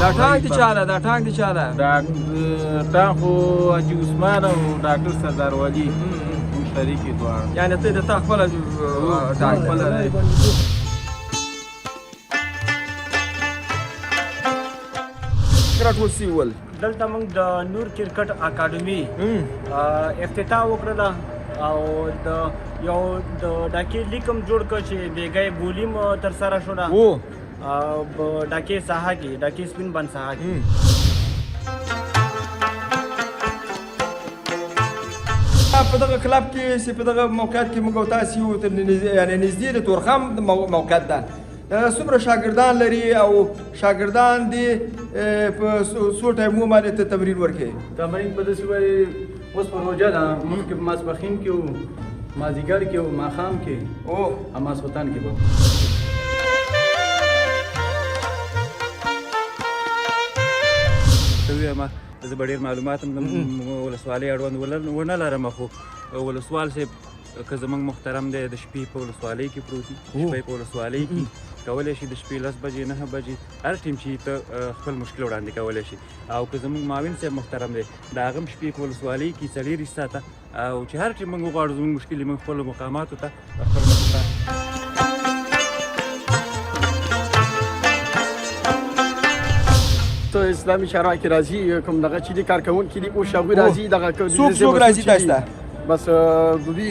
دا ټانک د چا ده دا ټانک د چا ده ټانک خو حاجي عثمان او ډاکټر سردار ولي مشترک دي دواړه یعنې ته د تا خپله ټانک خپله دی ټول سوي ول دلته موږ د نور کرکټ اکاډمي افتتاح وکړله او د یو د ډاکې لیک هم جوړ کړ چې بېګای بولي م ترسره شوله ډاکې ساحه کې ډاکې سپین بند ساحه کې په دغه کلب کې چې په دغه موقعیت کې موږ او تاسې یو یعنې نږدې د تورخم موقعیت ده څومره شاګردان لري او شاګردان دې په څو ټایمو باندې ته تمرین ورکوي تمرین په داسې وایي اوس په روژه ده مخکې په ماسپښین کې وو مازدیګر کې وو ماښام کې او ماسخوتن کې به ووایم زه به ډېر معلومات هم د ولسوالۍ اړوند ونه لرم خو ولسوال صاحب که زموږ محترم دی د شپې په ولسوالۍ کې پروت دي شپې په ولسوالۍ کې کولی شي د شپې 10 بجې 9 بجې هر ټیم چې ته خپل مشکل وړاندې کولی شي او که زموږ معاون صاحب محترم دی د هغه هم شپې په ولسوالۍ کې 40 ساعته او چې هر ټیم موږ وغواړو زموږ مشکل یې موږ خپلو مقاماتو ته خپل اسلامي شورا کې راځي کوم دغه چې دي کارکوونکي دي اوس هغوی راځي دغه څوک راځي تاسو ته بس د دې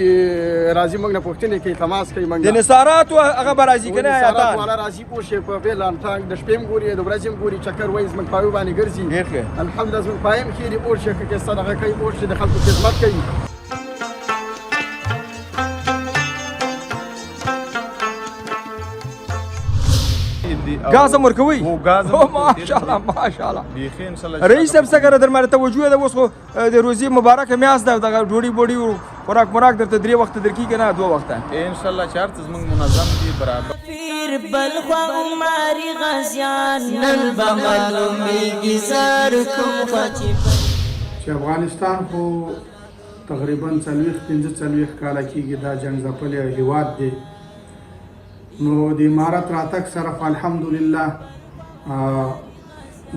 راځي موږ نه پوښتنې کوي تماس کوي موږ د نثاراتو هغه به راځي که نه نثارات والا راځي پوه شي په بېل ټانک د شپې هم ګوري د ورځې هم ګوري چکر وایي زموږ پایو باندې ګرځي الحمدلله زموږ پای هم ښې دي پوه شي که کیسه دغه کوي پوه شي د خلکو خدمت کوي ګاز هم ورکوئ ماشاءالله ماشاءالله رئیس صاحب څه کره در باندې توجه ده اوس خو د روزي مبارکه میاشت ده دغه ډوډۍ بوډۍ خوراک مراک درته 3 وخته درکېږي که نه 2 وخته انشاءالله چې هر څه زموږ منظم دي برابر بلخوا عماري غازیان نن به معلومیږي زر کوم خوا چې افغانستان خو تقریبا 40-45 کاله کېږي دا جنګ ځپلی هېواد دی نو د امارت راتګ سره الحمدلله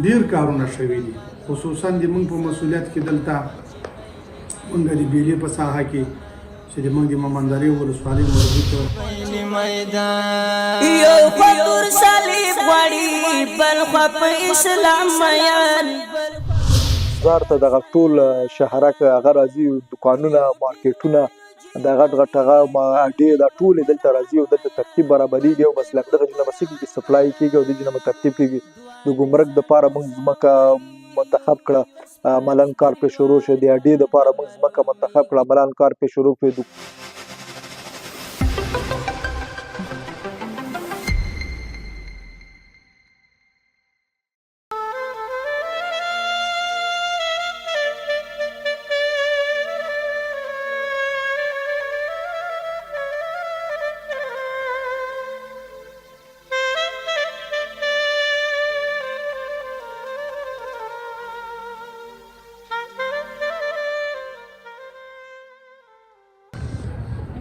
ډېر کارونه شوي دي خصوصا د موږ په مسؤلیت کې دلته موږ د بیلې په ساحه کې چې د موږ د ممندرې ولسوالۍ مربوطه یو خوا تور صلیب غواړي بل خوا په اسلام میان ښار ته دغه ټول شهرک هغه راځي دوکانونه مارکیټونه دا غټ غټ هغه اډې دا ټولې دلته راځي او دلته ترتیب برابرېږي او بس لکه دغه چې نه به څه کېږي سپلای کېږي او دې چې نه به ترتیب کېږي د ګمرک دپاره موږ ځمکه منتخب کړه عملاً کار پرې شروع شو د اډې دپاره موږ ځمکه منتخب کړه عملاً کار پرې شروع کړو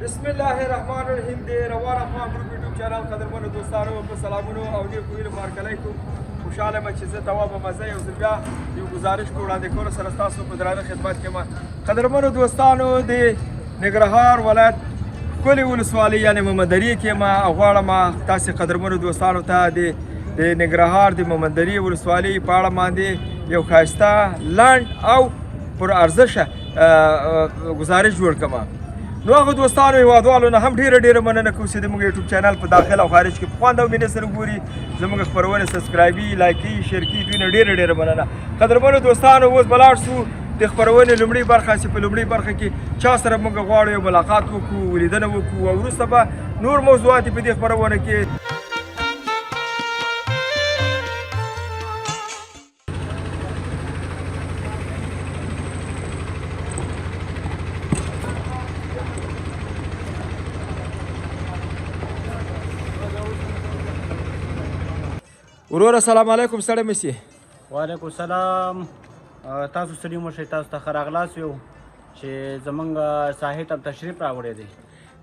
بسم الله الرحمن الرحیم دی روان افغان ګروپ یوټیوب چینل قدرمنو دوستانو په سلامونو او ډېر خوږ مبارکلیکم خوشحاله یم چې زه تواب مزه یو ځل بیا یو ګزارش په وړاندې کولو سره ستاسو په درانه خدمت کې یم قدرمنو دوستانو د ننګرهار ولایت ښکلې ولسوالۍ یعنې ممندرې کې یم او غواړم تاسې قدرمنو دوستانو ته د ننګرهار د ممندرې ولسوالۍ په اړه باندې یو ښایسته لنډ او پر ارزښه ګزارش جوړ کړم نو هغه دوستانو هېوادوالو نه هم ډېره مننه کوو چې زموږ یوټیوب چینل په داخل او خارج کې په خوند او مینې سره ګوري زموږ خپرونې سبسکرایبي لایکي شیر کړي دوی نه ډېره مننه قدرمنو دوستانو اوس به لاړ شو د خپرونې لومړۍ برخه چې په لومړۍ برخه کې چا سره موږ غواړو یو ملاقات وکړو ولیدنه وکړو او وروسته به نور موضوعات په دې خپرونه کې وروره سلام علیکم ستړی مه سي وعلیکم السلام تاسو ستړي مه شئ تاسو ته ښه راغلاست یو چې زموږ ساحې ته تشریف راوړی دی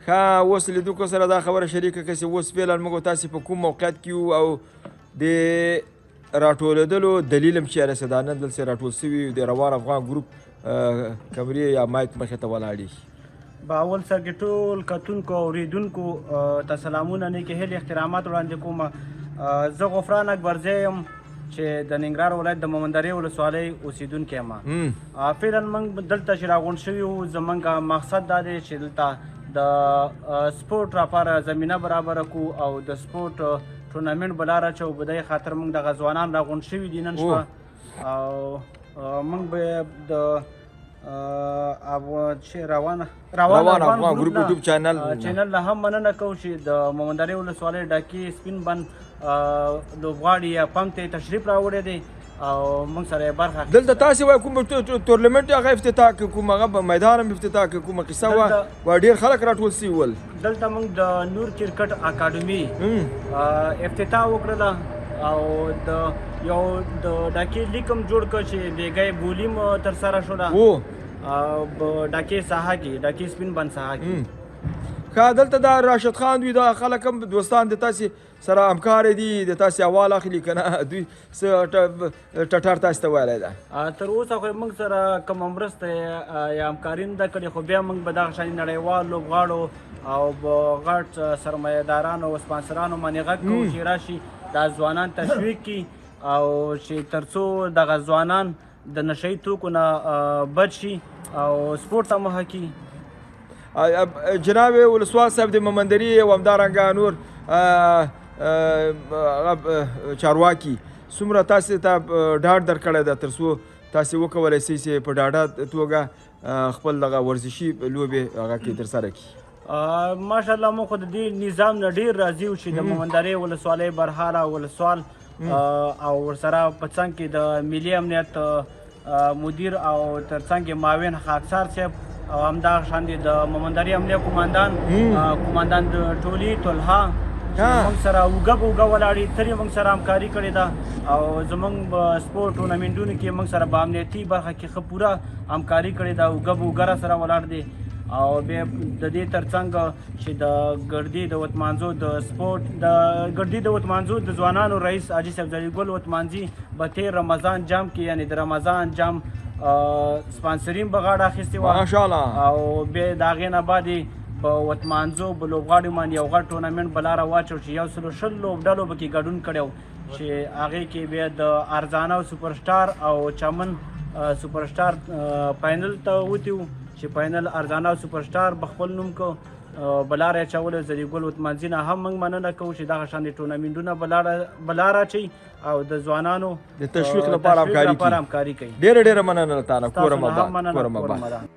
ښه اوس لیدونکو سره دا خبره شریکه کړه چې اوس فعلا موږ تاسې په کوم موقعیت کې یو او د راټولېدلو دلیل هم چېرې څه دا نن دلته راټول سوي د روان افغان ګروپ کمرې یا مایک مخې ته ولاړې په اول سر کې ټول کتونکو اوریدونکو ته سلامونه نیکې هیلې احترامات وړاندې کوم زه غفران اکبرزی یم چې د ننګرهار ولایت د مومندرې ولسوالۍ اوسېدونکی یم فعلا موږ دلته چې راغونډ شوي وو زموږ مقصد دا دی چې دلته د سپورټ لپاره زمینه برابره کړو او د سپورټ ټورنمنټ به لاره اچوو په دې خاطر موږ دغه ځوانان راغونډ شوي دي نن شپه او موږ به د روان افغان ګروپ یوټیوب چینل له هم مننه کوو چې د مومندرې ولسوالۍ ډاکې سپین بند لوبغاړي یا پمپ ته تشریف راوړی دی او موږ سره یې برخه دلته تاسې وایي کوم ټورنمنټ هغه افتتاح کړ کوم هغه میدان هم افتتاح کړ کومه قصه وه ډېر خلک راټول سوي ول دلته موږ د نور کرکټ اکاډمي افتتاح وکړله او د یو د ډاکې لیک هم جوړ کړ چې بیګای بولیم ترسره شوله په ډاکې ساحه کې ډاکې سپین بند ساحه کې ښه دلته دا راشد خان دوی دا خلک هم دوستان د تاسې سره همکار دي د تاسې احوال اخلي که نه دوی څه ټټر تاسې ته ویلی ده تر اوسه خو موږ سره کومه مرسته یا همکاري نه ده کړې خو بیا موږ به دغه شانې نړیوال لوبغاړو او په غټ سرمایهدارانو او سپانسرانو باندې غږ کوو چې راشي دا ځوانان تشویق کړي او چې تر څو دغه ځوانان د نشهیي توکو نه بچ شي او سپورټ ته مخه کړي جناب ولسوال صاحب د مومندرې او همدارنګه نور چارواکي څومره تاسې ته ډاډ درکړی ده تر څو تاسې وکولی شئ چې په ډاډه توګه خپل دغه ورزشي لوبې هغه کې ترسره کړي ماشاءالله موږ خو د دې نظام نه ډېر راضي یو چې د مومندرې ولسوالۍ برحاله ولسوال او ورسره په څنګ کې د ملي امنیت مدیر او تر څنګ معاون خاکسار صاحب او همدغه شاندې د مومندرې امنیه قوماندان د ټولي طلحه موږ سره اوږه په اوږه ولاړې تر یې موږ سره همکاري کړې ده او زموږ په سپورټ ټورنمنټونو کې موږ سره په امنیتي برخه کې ښه پوره همکاري کړې ده اوږه په اوږه را سره ولاړ دی او بیا د دې ترڅنګ چې د ګردي د وتمانځو د سپورټ د ګردي د وتمانځو د ځوانانو رئیس حاجي صاحب ګل وتمانځي به تېر رمضان جام کې یعنی د رمضان جام سپانسرین به غاړه اخیستې وه ماشاءالله او بیا د هغې نه بعد په وتمانځو په لوبغاړو باندې یو غټ ټورنمنټ به لاره واچو چې 120 لوبډلو به کې ګډون کړی و چې هغې کې بیا د ارزانه سوپرسټار او چمن سوپرسټار فاینل ته وتي وو چې فاینل ارزانه او سوپرسټار به خپل نوم کو بلاره اچولی زدي ګل وتمانځي نه هم موږ مننه کوو چې دغه شانې ټورنمنټونه بلاره اچوي او د ځوانانو د تشویق لپاره همکاري کوي ډېره ډېره مننه له تانه کورم آباد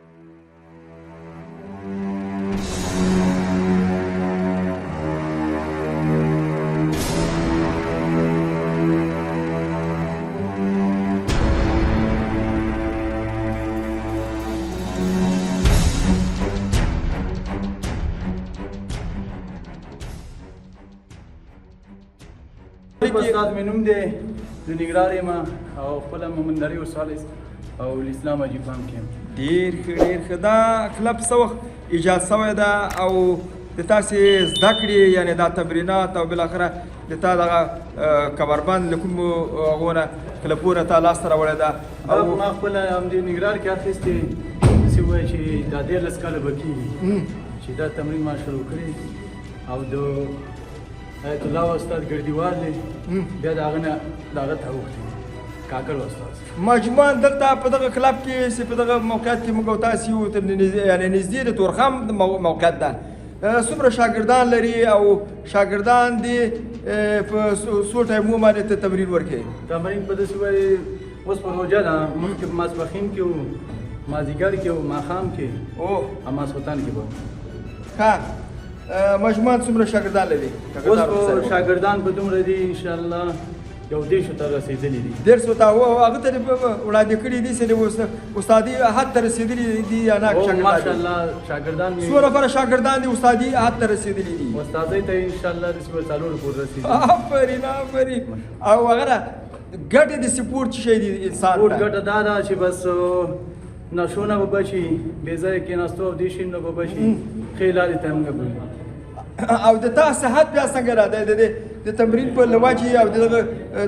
استاد مې نوم دی د ننګرهار یم او خپله مومندرې ولسوالۍ او الاسلام حاجي فام کې یم ډېر ښه ډېر ښه دا کلب څه وخت ایجاد شوی ده او د تاسې زده کړې یعنې دا تمرینات او بالاخره د تا دغه کمربند له کومو هغو نه کلبونه تا لاسته راوړې ده او ما خپله همدې ننګرهار کې اخیستې داسې ووایي چې دا 13 کاله به کېږي چې دا تمرین ما شروع کړی او د آیت الله استاد ګردیوال دی بیا د هغه نه د هغه ته اوښتي کاکړ استاد مجموعاً دلته په دغه کلب کې چې په دغه موقعیت کې موږ او تاسې یو تر یعنې نږدې د تورخم موقعیت ده څومره شاګردان لري او شاګردان دې په څو ټایمو باندې ته تمرین ورکوي تمرین په داسې وایي اوس په روژه ده مخکې په ماسپښین کې وو مازدیګر کې وو ماښام کې او ماسخوتن کې به ښه مجموعاً څومره شاګردان لري اوس په شاګردان په دومره دي انشاءالله یو 150 ته رسېدلي دي 150 ته هغه ته وړاندې کړي دي چې استادي حد ته رسېدلي دي یا نه شاګردان ماشاءالله شاګردان څو نفره شاګردان دي استادي حد ته رسېدلي دي استادۍ ته انشاءالله د څلورو پورې رسېدلي آفرین او هغه ګټې د سپورټ شی دی انسان سپورټ ګټه دا ده چې بس نشونه به بچي بې ځایه کېناستو او دې شیانو به بچي ښې لارې ته موږ بولو او د تا صحت بیا څنګه را دی د د تمرین په لواجې او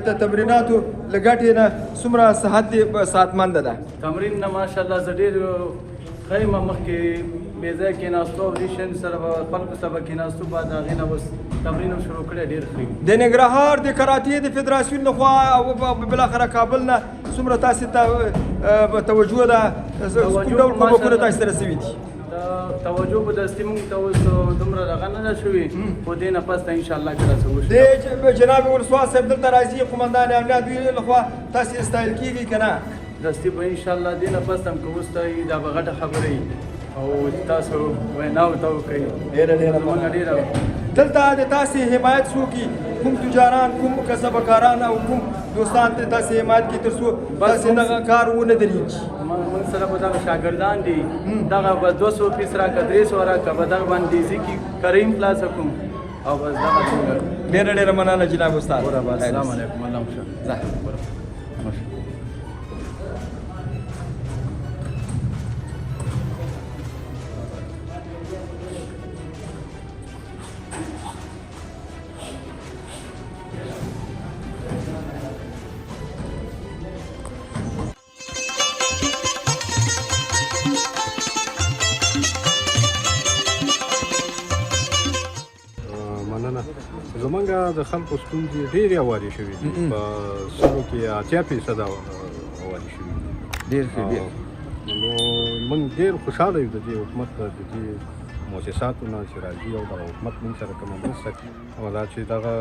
د تمریناتو له ګټې نه څومره صحت دې صحتمنده ده؟ تمرین نه ماشاءالله زه ډېر ښه یم مخکې بې ځایه کېناستو او دې شیانو سره به خلکو سره به کېناستو بعد هغې نه اوس تمرین هم شروع کړی ډېر ښه یم. د ننګرهار د کراتې د فدراسیون لخوا او بالاخره کابل نه څومره تاسې ته توجه ده؟ کوم ډول کومکونه تاسې ته رسوي دي؟ توجه به دستي موږ ته اوس دومره دغه نه ده شوې خو دې نه پس ته انشاءالله که راڅه وشي. د جناب ولسوال صاحب دلته راځي قمندان امنیت دوی لخوا تاسې استایل کېږي که نه؟ دستي به انشاءالله دې نه پس هم که اوس ته دا به غټه خبره وي او تاسو ویناو ته وکړئ. زموږ ډېره دلته د تاسې حمایت څوک کوم تجاران کوم کسبکاران او کوم دوستان ته تاسې حمایت کړي تر څو تاسې دغه کار ونه درېږي؟ موږ سره به دغه شاګردان دي دغه به 200 پیس راکړه 300 راکړه به دغه باندې ځکي کریم خلاصه کوم او بس دغه څنګه. ډېره ډېره مننه جناب استاد. السلام علیکم. الله مو زمونږ د خلکو ستونزې ډېرې هوارې شوي دي په 100% هوارې شوي دي. ډېر ښه ډېر. نو موږ ډېر خوشحاله یو د دې حکومت د دې مؤسساتو نه چې راځي او دغه حکومت موږ سره کومه مرسته کوي او دا چې دغه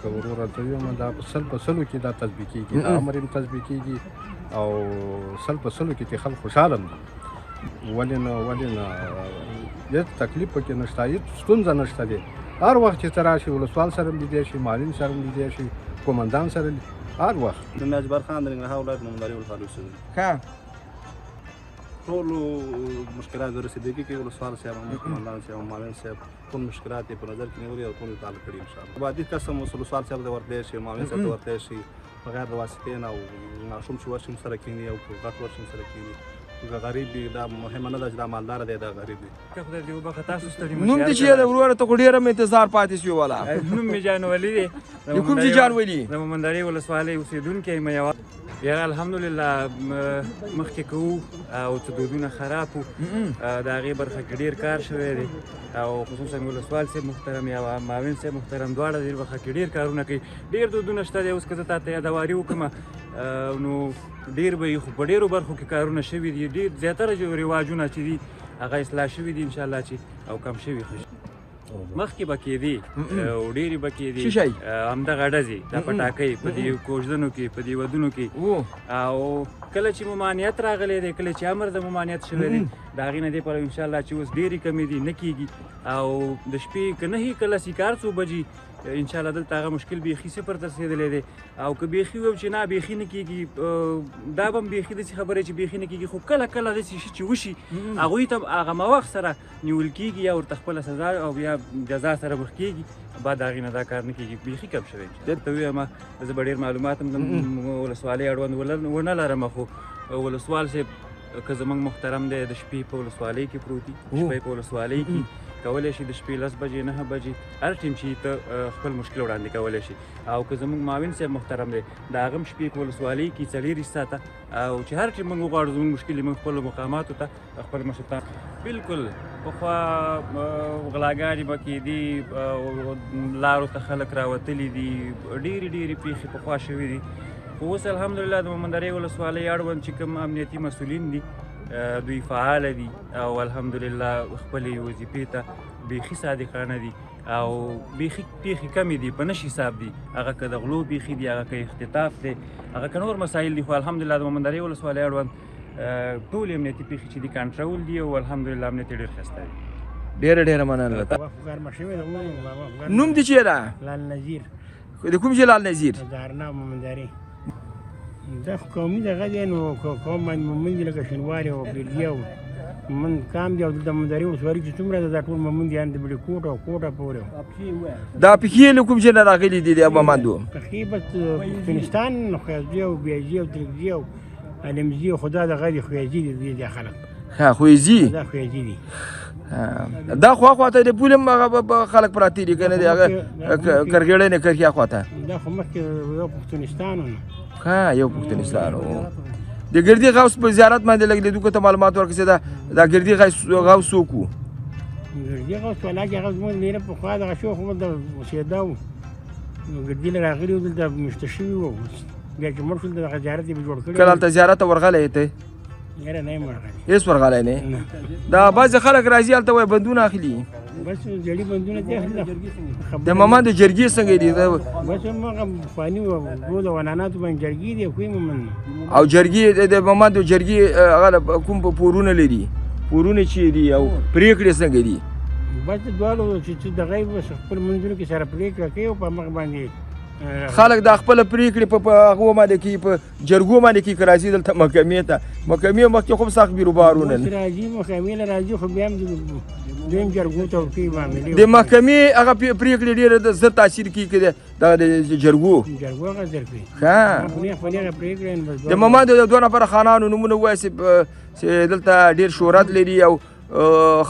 که ورور راته ویم دا په 100% کې دا تطبیق کېږي دا امر هم تطبیق کېږي او 100% کې خلک خوشحاله دي. ولې نه هېڅ تکلیف پکې نشته هېڅ ستونزه نشته دی. هر وخت چې ته راشي ولسوال سره هم لیدی شي معلم سره هم لیدی شي قومندان سره هر وخت. نوم مې اجبر خان د ننګرهار ولایت نومداري ولسوالۍ اوسېدونکی. ښه ټولو مشکلات د رسېدګي کې ولسوال صاحب هم قومندان صاحب هم معلم صاحب ټول مشکلات یې په نظر کې نیولي او ټول یې تعلق کړي انشاءالله. بعدي قسم اوس ولسوال صاحب ته ورتلی شي معلم صاحب ته ورتلی شي بغیر د واسطې نه او ماشوم چې ورشي سره کښېني او غټ ورشي سره کښېني غریب دی دا مهمه نه ده چې دا مالدار دی دا غریب دی. نوم دې چې د وروره ته خو ډېره مې انتظار پاتې شوی ولا؟ نوم مې جان ولي دی. د کوم ځای جان ولي؟ د مومندرې ولسوالۍ اوسېدونکی یم. یا الحمدلله مخکې کوو او څه دودونه خراب وو د هغې برخه کې ډېر کار شوی دی او خصوصا ولسوال صاحب محترم یا معاون صاحب محترم دواړه دې برخه کې ډېر کارونه کوي. ډېر دودونه شته دی. اوس که زه تا ته یادواري وکړم نو ډېر به یې خو په ډېرو برخو کې کارونه شوي دي. ډېر زیاتره رواجونه چې دي هغه اصلاح شوي دي انشاءالله چې او کم شوي مخکې به کېدي او ډېرې به کېدي همدغه ډزې دا پټاکۍ په دې کوژدنو کې په دې ودونو کې او کله چې ممانعت راغلی دی کله چې امر د ممانعت شوی دی د هغې نه دې پلوه انشاءالله چې اوس ډېرې کمې دي نه کېږي او د شپې که نهي کله سیکار 2 بجې انشاءالله دلته هغه مشکل بیخي صفر ته رسېدلی دی او که بیخي ویو چې نه بیخي نه کېږي دا به هم بیخي داسې خبره چې بیخي نه کېږي خو کله کله داسې شي چې وشي هغوی ته هغه موخت سره نیول کېږي یا ورته خپله سزا او بیا جزا سره مخ کېږي بعد هغې نه دا کار نه کېږي بیخي کم شوی. دلته ووایم زه به ډېر معلومات هم د ولسوالۍ اړوند ونه لرم خو ولسوال صاحب که زموږ محترم دی د شپې په ولسوالۍ کې پروت دي. شپې په ولسوالۍ کې کولی شي د شپې 10 بجې 9 بجې هر ټیم چې ته خپل مشکل وړاندې کولی شي او که زموږ معاون صاحب محترم دی د هغه هم شپې په ولسوالۍ کې 40 ساعته او چې هر ټیم موږ وغواړو زموږ مشکل موږ خپلو مقاماتو ته خپل مشرتان بلکل پخوا غلاګانې به کېدي لارو ته خلک راوتلي دي ډېرې پیښې پخوا شوي دي خو اوس الحمدلله د مومندرې ولسوالۍ اړوند چې کوم امنیتي مسؤلین دي دوی فعاله دي او الحمدلله خپلې وظیفې ته بیخي صادقانه دي او بیخي پیښې کمې دي په نشي حساب دي هغه که د غلو پیښې دي هغه که اختطاف دی هغه که نور مسایل دي خو الحمدلله د مومندرې ولسوالۍ اړوند ټولې امنیتي پیښې چې دي کنټرول دي او الحمدلله امنیت یې ډېر ښایسته دی. ډېره مننه. نوم دې چې ده؟ لال نظیر. د کوم ځای لال نظیر؟ دارنا مومندرې. دا خو قومي دغه دی نو قوم باندې مومند دي لکه شینواري او بیلګي او مومند کام دي او د مومندرې ولسوالۍ چې څومره ده دا ټول مومند دي د بلې کوټ او کوټه پورې. دا پښې له کوم ځای نه راغلي دي د مومندو؟ پښې بس افغانستان خویزي او بیاجي او ترکزي او علمزي او خدا دغه دي خویزي دي خلک. ها خویزي؟ دا خویزي دي. دا خواته د پولم هغه خلک پراتی دي کنه دی هغه کرګړې نه کرخیا خواته دا خو مخکې یو پښتونستان و ها یو پښتونستان و د ګردی غوث په زیارت باندې لګ لیدو ته معلومات ورکړي دا ګردی غوث وکړو ګردی غوث ولاګي هغه زموږ میره په خوا دغه شو خو د وسیدا و ګردی له راغلی و دلته مشتشي و بیا چې مړ شول دغه زیارت یې جوړ کړی کله هلته زیارت ته ورغلی ته یاره نه یم ورغلی هېڅ ورغلی نه دا بعضې خلک راځي هلته وایي بندونه اخلي بس زړي بندونه دې اخلي د ماما د جرګې څنګه دي بس هماغه پخواني دود او عنعناتو باندې جرګې دي کوی مومن او جرګې د ماما د جرګې هغه کوم پورونه لري پورونه چې دي او پرېکړې څنګه دي بس د دواړو چې دغه یې بس خپل منځونو کې سره پرېکړه کوي او په مخ باندې خلک د خپل پریکړې په هغو باندې کوي په جرګو باندې کوي که راځي دلته محکمې ته محکمې مخکې خو سخت بیروبارونه راځي محکمې له راځي خو بیا هم دویم جرګو ته ورکوي معاملې د محکمې هغه پریکړې ډېره زر تاثیر کوي که دغه د جرګو هغه زر کوي ښه د ماما د دوه نفره خانانو نومونه ووایه چې دلته ډېر شهرت لري او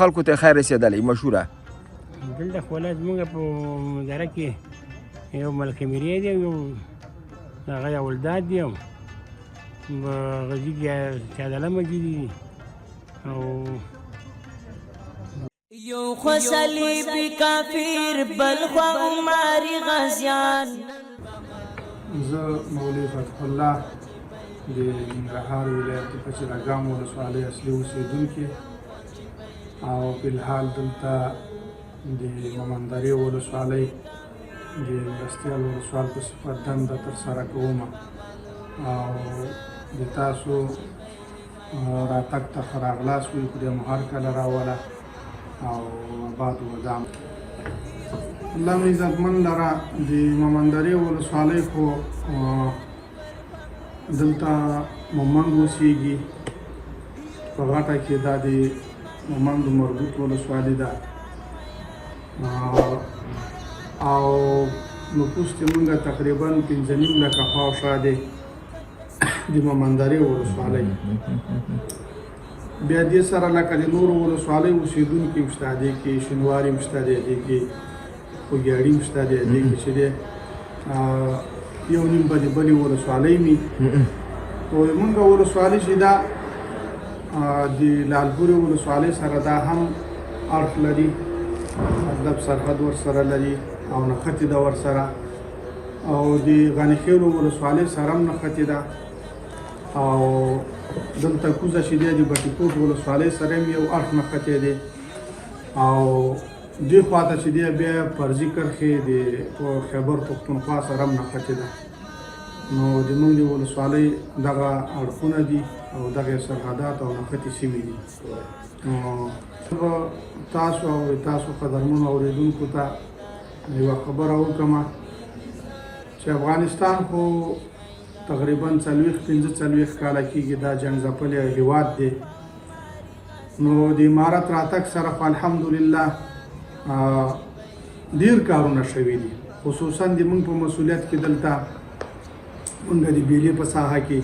خلکو ته خیر رسېدلی مشهوره دلته خو لا زموږ په اداره کې یو ملکه میرې دی یو هغه یو ولداد دی غزي چادله مجید دی او یو خو صلیبي کافر بل خو عمري غازیان زه مولوي فتح الله د ننګرهار ولایت پچرګام ولسوالۍ اصلي اوسېدونکی او فلحال دلته د مومندرې ولسوالۍ د مرستیال ولسوال په صفت دنده ترسره کوم او د تاسو راتګ ته ښه راغلاست وایو خدای مو هر کله راوله او آباد ودام الله مې عزتمن لره د مومندرې ولسوالۍ خو دلته مومند اوسېږي په غاټه کې دا د مومندو مربوط ولسوالي ده او نفوس چې مونږ تقریبا 5.5 لکه خواوشا دی د مومندرې ولسوالۍ بیا دې سره لکه د نورو ولسوالیو اوسېدونکي هم شته دې کې شینواري هم شته دی دې کې خوږیاړي هم شته دی دې کې چې دی یو نیم به د بلې ولسوالۍ وي او مونږ ولسوالي چې دا د لالپورې ولسوالۍ سره دا هم اړخ لري مطلب سرحد ورسره لري او نښتې ده ورسره او د غنیخیلو ولسوالۍ سره هم نښتې ده او دلته کوزه چې دی د بټي کوټ ولسوالۍ سره هم یو اړخ نښتې دی او دې خواته چې دی بیا فرضي کرښې د خیبر پښتونخوا سره هم نښتې ده نو د موږ د ولسوالۍ دغه اړخونه دي او دغه سرحدات او نښتې سیمې دي نو تاسو او تاسو قدرمنو اورېدونکو ته یوه خبره وکړم چې افغانستان خو تقریبا 40-45 کاله کېږي دا جنګ ځپلی هېواد دی نو د امارت راتګ سره خو الحمدلله ډېر کارونه شوي دي خصوصا د موږ په مسؤلیت کې دلته موږ د بیلې په ساحه کې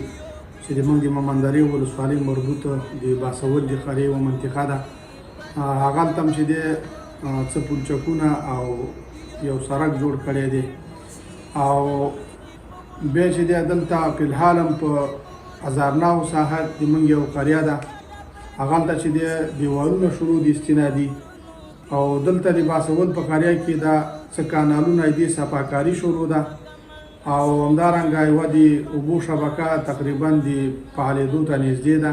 چې د موږ د مومندرې ولسوالۍ مربوطه د باسور د قریې یوه منطقه ده هغه هلته هم چې دی څه پلچکونه او یو سړک جوړ کړی دی او بیا چې دی دلته فلحال هم په هزارناو ساحه د موږ یو قریه ده هغه هلته چې دی دیوالونه شروع دي استنادي او دلته د باسول په قریه کې دا څه کانالونه دي صفاکاري شروع ده او همدارنګه یوه د اوبو شبکه تقریبا د فعالېدو ته نږدې ده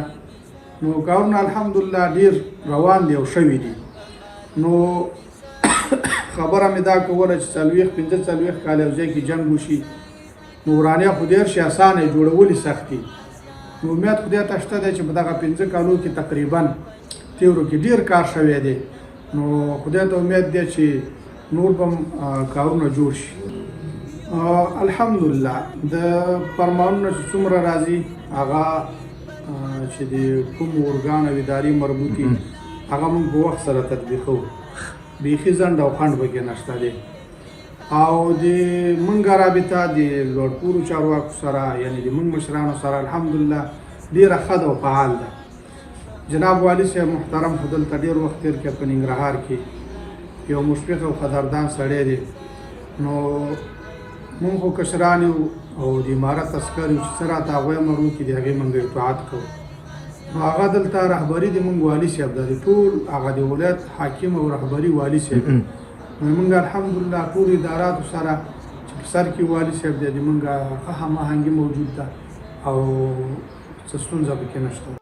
نو کارونه الحمدلله ډېر روان دي او شوي دي نو خبره مې دا کوله چې 40-45 کاله یو ځای کې جنګ وشي نو ورانیا خو ډېر شي اسانه جوړول سخت دي نو امید خدای ته شته دی چې په دغه 15 کالو کې تقریبا تیورو کې ډېر کار شوی دی نو خدای ته امید دی چې نور به کارونه جوړ شي الحمدلله د فرمانونه چې څومره راځي هغه چې د کوم ارګان او ادارې مربوطي هغه موږ په وخت سره تطبیقوو بیخي ځنډ او خنډ پکې نشته دی او د موږ رابطه د لوړپورو چارواکو سره یعنې د موږ مشرانو سره الحمدلله ډېره ښه ده او فعال ده جناب والي صاحب محترم خو دلته ډېر وخت تېر کړی په ننګرهار کې یو مشفق او قدردان سړی دی نو مونږ خو کشران یو او د امارت عسکر یو چې څه راته هغوی امر وکړي د هغې مونږ اطاعت کوو نو هغه دلته رهبري د مونږ والي صاحب ده د ټول هغه د ولایت حاکم او رهبري والي صاحب نو مونږ الحمدلله ټول اداراتو سره چې په سر کې والي صاحب دی د مونږ ښه هماهنګي موجود ده او څه ستونزه پکې نشته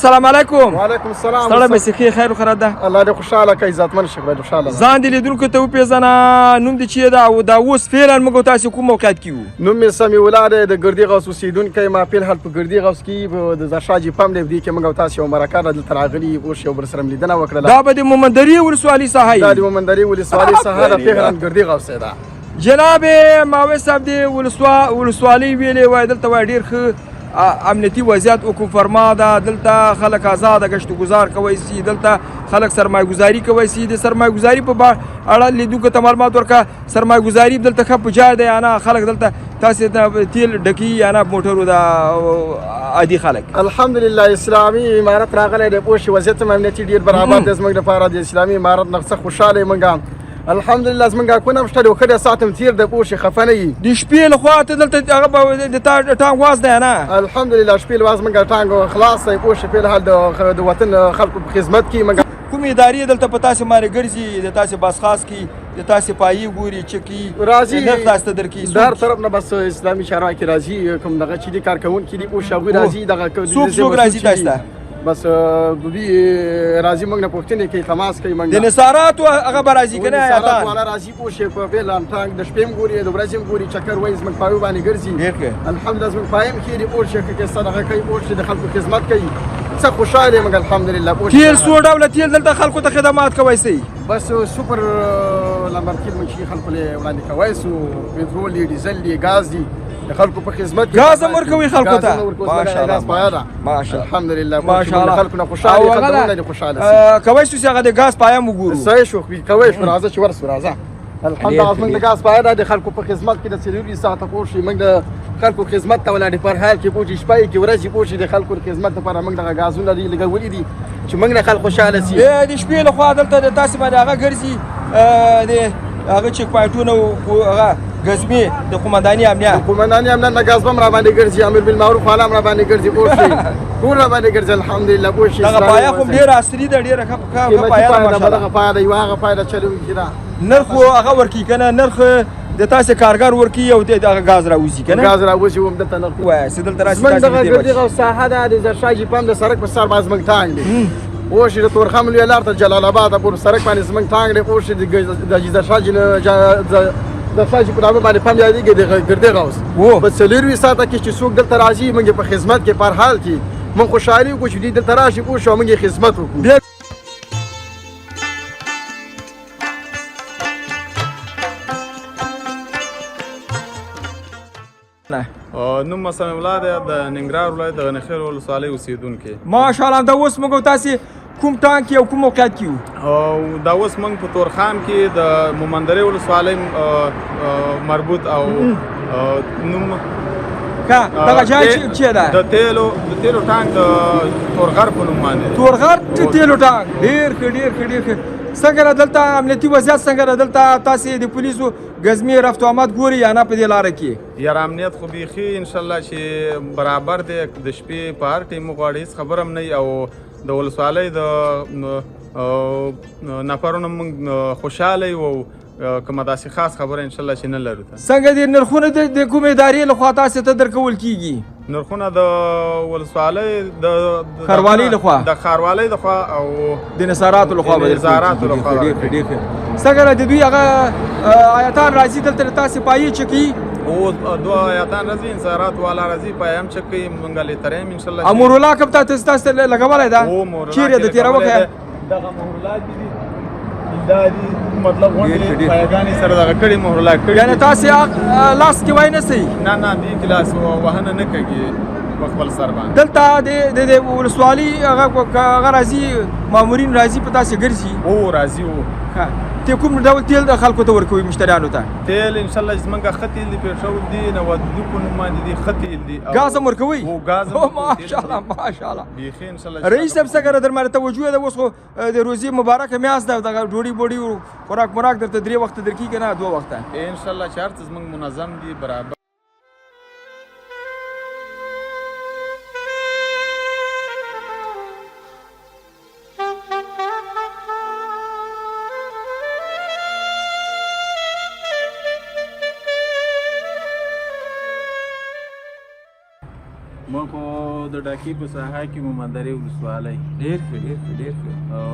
السلام علیکم. وعلیکم السلام. سلام مسیخي خیر خره ده. الله دې خوشاله کوي عزتمن شي خدای خوشاله. ځان دې لیدونکو ته وپېژنه نوم دې چې دا او دا اوس فعلا موږ تاسو کوم موقعیت کې وو؟ نوم مې سمي الله دی د ګردي غوث اوسېدونکی ما فلحال په ګردي غوث کې د زرشاجي پم دی دې کې موږ تاسو یو مرکه دلته راغلي اوس یو بل سره لیدنه وکړله. دا به د مومندري ولسوالي ساحه دا د مومندري ولسوالي ساحه ده فعلا ګردي غوث ده. جناب ماوي صاحب دې ولسوالي ویلې وای دلته وای ډېر ښه امنیتي وضعیت حکم فرما ده دلته خلک آزاده گشت و گذار کوي سي دلته خلک سرمایه گذاري کوي سي د سرمایه گذاري په اړه لیدونکو ته معلومات ورکړه سرمایه گذاري دلته ښه په جای دی انا خلک دلته تاسو د تیل ډکی انا موټرو د عادي خلک الحمدلله اسلامي امارت راغلی دی پوه شي وضعیت امنیتي ډېر برابر دی زموږ لپاره د اسلامي امارت نه څه خوشحاله موږ الحمدلله زمونږ حقونه هم شته د ښه ساعت هم تېر دی پوه شي خفه نه یي د شپې لخوا ته دلته هغه به د ټانګ واز دی نه الحمدلله شپې لواز زمونږ ټانګ خلاص دی پوه شي فلحال د وطن خلکو په خدمت کې موږ کومې ادارې دلته په تاسې باندې ګرځي د تاسې بس خاص کې د تاسې پایي ګوري چکي راځي نرخ تاسو ته درکړي در طرف نه بس اسلامي چارواکي راځي کوم دغه چې دي کارکوونکي دي پوه شي هغوی راځي دغه څوک راځي تاسو ته بس د دې راځي موږ نه پوښتنې کوي تماس کوي موږ د نثاراتو هغه به راځي که نه نثارات والا راځي پوه شي په فعلا ټانګ د شپې هم ګوري د ورځې هم ګوري چکر وایي زموږ پایو باندې ګرځي الحمدلله زموږ پای هم ښې دي پوه شي که صدقه کوي پوه شي د خلکو خدمت کوي څه خوشحال یم الحمدلله پوه شي تیل څو ډوله تیل دلته خلکو ته خدمات کوی سئ بس سوپر لمبر تیل موږ چې خلکو له وړاندې کوی سو پټرول دی ډیزل دی ګاز دی د خلکو په خدمت کې ګاز هم ورکوي خلکو ته ماشاءالله ماشاءالله الحمدلله ماشاءالله خلکو نه خوشاله خدمتونه دي خوشاله کوی شو چې هغه د ګاز پایم وګورو صحیح شو کوی شو راځه چې ورسو راځه الحمدلله موږ د ګاز پایا د خلکو په خدمت کې د سلوري ساعته پوه شي موږ د خلکو خدمت ته ولاړې پر حال کې پوه شي شپې کې ورځې پوه شي د خلکو خدمت لپاره موږ دغه ګازونه دي لګولي دي چې موږ نه خلک خوشاله سي د شپې لخوا دلته د تاسې باندې هغه ګرځي د هغه چیک پوینټونه هغه ګزمي د قومنداني امنیت نه ګاز بم را باندې ګرځي امر بالمعروف والا را باندې ګرځي پوه شي ټول را باندې ګرځي الحمدلله پوه شي دغه پایه خو ډېره عصري ده ډېره ښه پایه ده ماشاءالله دغه پایه ده یوه هغه پایه ده چلوونکې ده نرخ هغه ورکوي که نه نرخ د تاسې کارګر ورکوي او دغه ګاز راوځي که نه ګاز راوځي هم دلته نرخ وایه چې دلته راشي زموږ دغه ګردیغه ساحه ده د زرشاجي پم د سړک په سر باندې زموږ ټانګ دی پوه شي د تورخم لویه لار ته جلال آباد پورې سړک باندې زموږ ټانګ دی پوه شي د زرشاجي نه د فاجي په نامه باندې پم یادېږي د ګردیغه اوس په څلوروي ساعته کې چې څوک دلته راځي موږ په خدمت کې په حال کې موږ خوشحالي وکړو چې دوی دلته راشي پوه شو موږ یې خدمت وکړو نوم مسلم الله دی د ننګرهار ولایت د غنیخیل ولسوالۍ اوسېدونکی ماشاءالله دا اوس موږ تاسې کوم ټانک کې او کوم موقعیت کې یو دا اوس موږ په تورخام کې د مومندرې ولسوالۍ مربوط او نوم دغه جای چې ده د تیلو ټانک د تورغر په نوم باندې تورغر تیلو ټانک ډېر ښه ډېر ښه ډېر ښه څنګه دلته امنیتي وضعیت څنګه دلته تاسې د پولیسو ګزمي رفت و آمد ګوري یا نه په دې لاره کې یاره امنیت خو بیخي انشاءالله چې برابر دی د شپې په هر ټیم غواړي هېڅ خبره هم نه او د ولسوالۍ د نفرونو موږ خوشحاله یو او کومه داسې خاص خبره انشاءالله چې نه لرو ته څنګه دي نرخونه د کومې ادارې لخوا تاسې ته درکول کیږي؟ نرخونه د ولسوالۍ د ښاروالۍ لخوا د ښاروالۍ لخوا او د نظاراتو لخوا د نظاراتو لخوا څنګه د دوی هغه آیتان راځي دلته تاسې پایې چکي او دوه آیتان راځي انصارات والا راځي پایم چکي مونږ لتریم انشاءالله امور الله کب تاسو لګولای دا چیرې د تیر وخت دغه مهرلات دي دا دي مطلب غونډې پایګانې سره دغه کړي مهرلات کړي یعنی تاسو لاس کې وای نه سي نه دې کلاس وهنه نه کوي په خپل سر باندې دلته د ولسوالۍ هغه راځي مامورین راځي په تاسو ګرځي او راځي او ته کوم ډول تیل د خلکو ته ورکوي مشتریانو ته؟ تیل انشاءالله چې زمونږ ښه تیل دي پېټرول دي نو د په نوم باندې دي ښه تیل دي ګاز هم ورکوي؟ او ګاز هم ماشاءالله ماشاءالله بیخي انشاءالله رئیس صاحب څنګه در باندې توجه ده اوس خو د روزي مبارکه میاشت ده دغه ډوډۍ خوراک درته 3 وخت درکېږي نه 2 وخته انشاءالله چې هر څه زمونږ منظم دي برابر موږ خو د ډاکې په ساحه کې مومندرې ولسوالۍ ډېر ښه او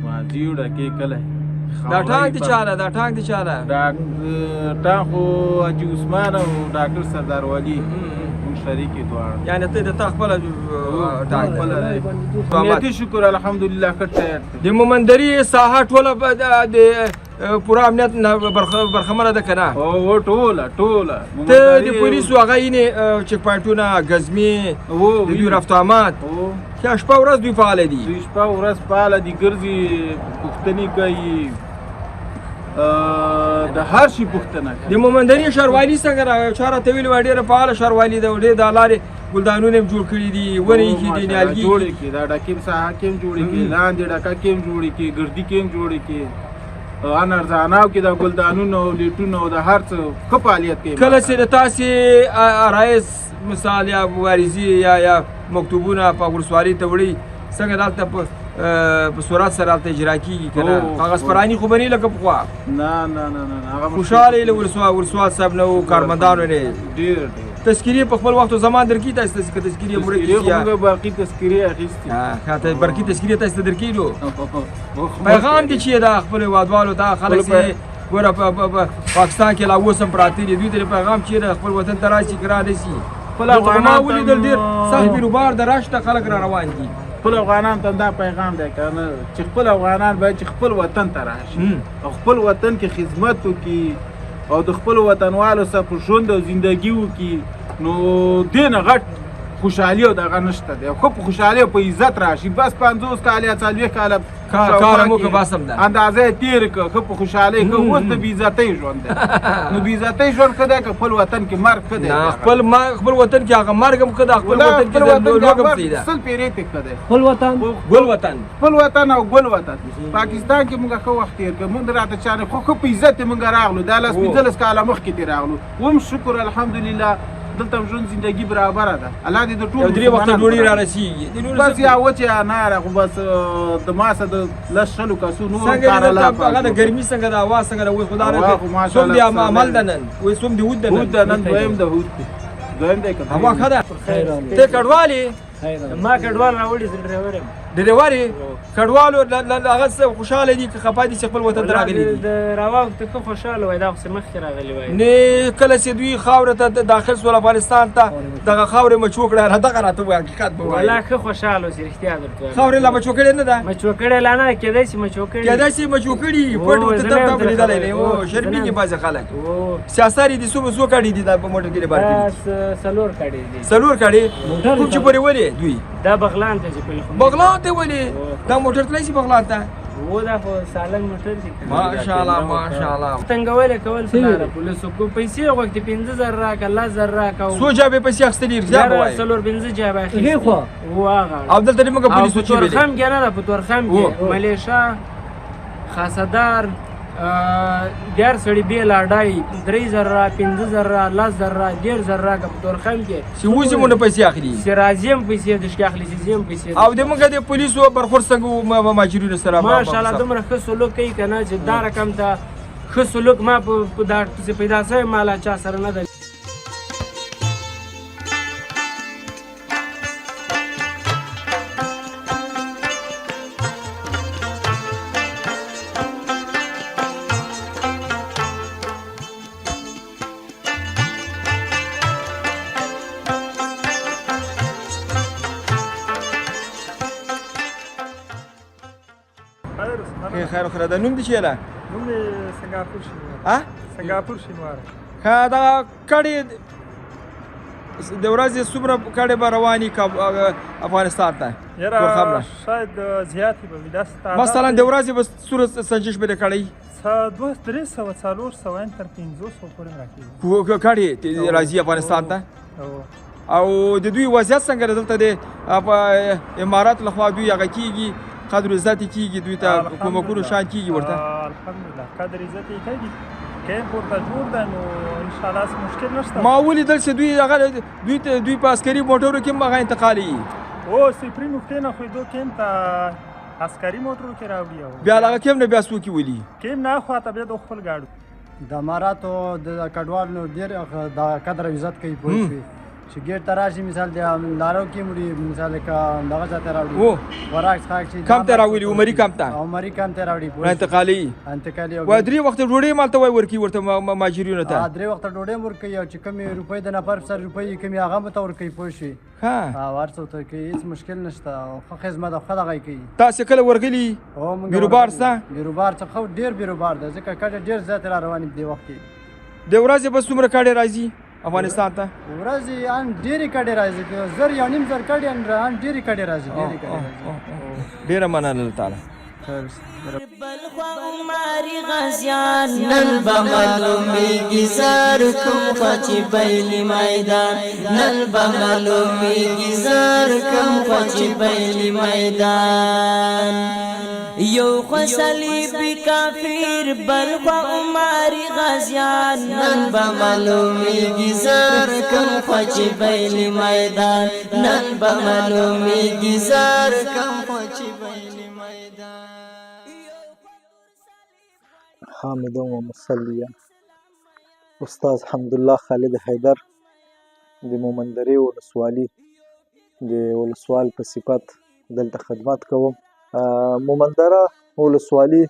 ماضي ډاکې کلی دا ټانک دي چاله دا ټانک دي چاله ټانک خو حاجي عثمان او ډاکټر سردار والي موږ شریک یو دواړه یعنې ته د تا خپله ټانک خپله نیتي شکر الحمدلله ښه ټایر د مومندرې ساحه ټوله د پوره امنیت برخمنه ده که نه؟ او ټوله ته د پولیسو هغه یعنې چک پاینټونه ګزمې د دوی رفت آمد چې شپه ورځ دوی فعاله دي دوی شپه ورځ فعاله دي ګرځي پوښتنې کوي د هر شي پوښتنه کوي د مومندرې ښاروالي څنګه چا راته ویلي وه ډېره فعاله ښاروالي ده ډېر د لارې ګلدانونه یې جوړ کړي دي ونې ایښي دي نیالګي جوړې کړي دا ډاکې په ساحه کې هم جوړې کړي لاندې ډکه کې هم جوړې کړي ګردي کې هم جوړې کړي انرزاناو کې د ګلدانونو او لیټونو او د هر څه ښه فعالیت کوي کله چې د تاسې عرایض مثال یا مبارزي یا مکتوبونه په ولسوالۍ ته وړي څنګه دلته په سرعت سره هلته اجرا کېږي که نه کاغذپراني خو به نه لکه پخوا نه خوشحاله یې له ولسوال صاحب نه و کارمندانو نه ډېر تذکیرې په خپل وخت او زمان درکړي تاسو که تذکیرې مړه موږ باقي تذکیرې اخیستې برقي تذکیرې تاسو ته درکېږو پیغام دې چې دا خپلو هېوادوالو ته خلک چې ګوره په پاکستان کې لا اوس هم پراته دي دوی ته پیغام چې د خپل وطن ته راشي که رانشي ما ولیدل ډېر سخت بیروبار د راشته خلک را روان دي خپل افغانان ته دا پیغام دی که نه چې خپل افغانان باید چې خپل وطن ته راشي او خپل وطن کې خدمت وکړي او د خپل وطنوالو سره په ژوند او زندګي وکړي نو دې نه غټ خوشحالي او دغه نشته دی او ښه په خوشحالي او په عزت راشي بس 50 کاله یا 40 کاله کار هم وکړه بس هم ده اندازه یې تېر کړه ښه په خوشحالۍ ښه اوس د بېعزتۍ ژوند دی نو بېعزتۍ ژوند ښه دی که خپل وطن کې مرګ ښه دی خپل وطن کې هغه مرګ هم ښه ده خپل وطن کې لوږ هم صحیح ده 100 پېرې ته ښه دی خپل وطن ګل وطن خپل وطن او ګل وطن پاکستان کې موږ ښه وخت تېر کړ موږ راته چا نه خو ښه په عزت یې موږ راغلو دا 15 کاله مخکې ترې راغلو اوم شکر الحمدلله دلته هم ژوند زندګي برابره ده الله دې د ټولو 3 وخته ډوډۍ را رسېږي بس یا وچې یا ناره خو بس د ما سره د لس شلو کسو نور کار الله هغه د ګرمي څنګه د هوا څنګه د اوس خو دا څوم دې عمل ده نن وایي څوم دې ود ده نن دویم د هود دویم دی که هوا ښه ده ته کډوال یې ما کډوال راوړي زه ډریور یم ډریور یې کډوالو هغه څه خوشحاله دي که خفه دي چې خپل وطن ته راغلي دي د راواغ ته ښه خوشحاله وای دا خو مخکې راغلي وای نه کله چې دوی خاوره ته داخل شول افغانستان ته دغه خاورې مچو کړه دغه راته وایي حقیقت به وایي والله ښه خوشحاله اوسې رښتیا درته وایم خاورې لا مچو کړې نه ده مچو کړې لا نه کېدای شي مچو کړې کېدای شي مچو کړي پټ ورته دم دم لیدلی دی او شرمېږي بعضې خلک سیاسار یې دي څو کړي دي دا په موټر کې بار کړي څلور کړي دي څلور کړي کوم چې پورې ولې دوی دا بغلان ته چې بغلان ته ولې دا موټر تللی شي بغلان ته و دا خو سالنګ موټر دي ماشاءالله ماشاءالله تنګول کول څه لاره پولیسو کو پیسې غوښتي 15000 راکړه 10000 راکړه څو جابې پیسې اخیستلې رښتیا به وایي څلور 15 جابې اخیستې و هغه او دلته موږ پولیسو چې په تورخم کې نه ده په تورخم کې ملیشا خاصدار ډېر سړي بې لاډای 3000 15000 10000 15000 که په تورخم کې چې اوس یې مونږ پیسې اخلي چې راځي هم پیسې دشکې اخلي چې هم پیسې او د موږ د پولیسو برخورد څنګه مهاجرینو سره ماشاءالله دومره ښه سلوک کوي که نه چې دا رقم ته ښه سلوک ما په دا پسې پیدا شوی ما لا چا سره نه ده. خیر خیر د نوم دي چې لا نوم یې سنگاپور شینوار. ها سنگاپور شینوار. ښه دا کډې د ورځې څومره کډې به رواني افغانستان ته یاره شاید زیاتې به وي داسې مثلا د ورځې به څومره سنجش به کړی 200 300 400 تر 500 پورې راکېږي کډې راځي افغانستان ته او د دوی وضعیت څنګه دلته د امارات لخوا دوی هغه کېږي قدر عزت کېږي دوی ته کومکونو شان کېږي ورته الحمدلله قدر عزت یې کوي کیمپ ورته جوړ ده نو انشاءالله مشکل نشته ما ولیدل چې دوی په عسکري موټرو کې هغه انتقالي او سپري نقطې نه خو دو کیمپ ته عسکري موټرو کې راوړي بیا هغه کیمپ نه بیا څوک ولي کیمپ نه خواته بیا د خپل ګاډو د اماراتو د کډوالو نو ډېر د قدر عزت کوي پوه شوې چې ګیټ ته راشي مثال د لارو کې مړي مثال که دغه ځای ته راوړي خوراک څښاک چې کم ته راولي عمري کم ته راوړي انتقالي و درې وخته ډوډۍ مالته وای ورکي ورته ماجرینو ته 3 وخته ډوډۍ ورکوي او چې کمې روپۍ د نفر سر روپۍ کمې هغه به ته ورکوي پوه شوې ورڅ ورته کوي هېڅ مشکل نشته او ښه خدمت او ښه دغه یې کوي تاسې کله ورغلي بیروبار شته بیروبار څخه ډېر بیروبار ده ځکه کډه ډېر زیاتې را روانې په دې وخت کې د ورځې به څومره کډې راځي افغانستان ته ورځې ان ډېرې کډې راځي 1.5 کډې ان ډېرې کډې راځي ډېره مننه تعالی ماری غازیان نن بمالومیږي زار کوم خواچی بیلی میدان نن بمالومیږي زار کوم خواچی بیلی میدان یو خصلیبی کافر بل خوا ماری غازیان نن بمالومیږي زار کوم خواچی بیلی میدان نن بمالومیږي زار کوم خواچی بیلی میدان حامدا و مصلیا استاد حمدالله خالد حیدر د مومندرې ولسوالي د ولسوال په صفت دلته خدمت کوم مومندره ولسوالي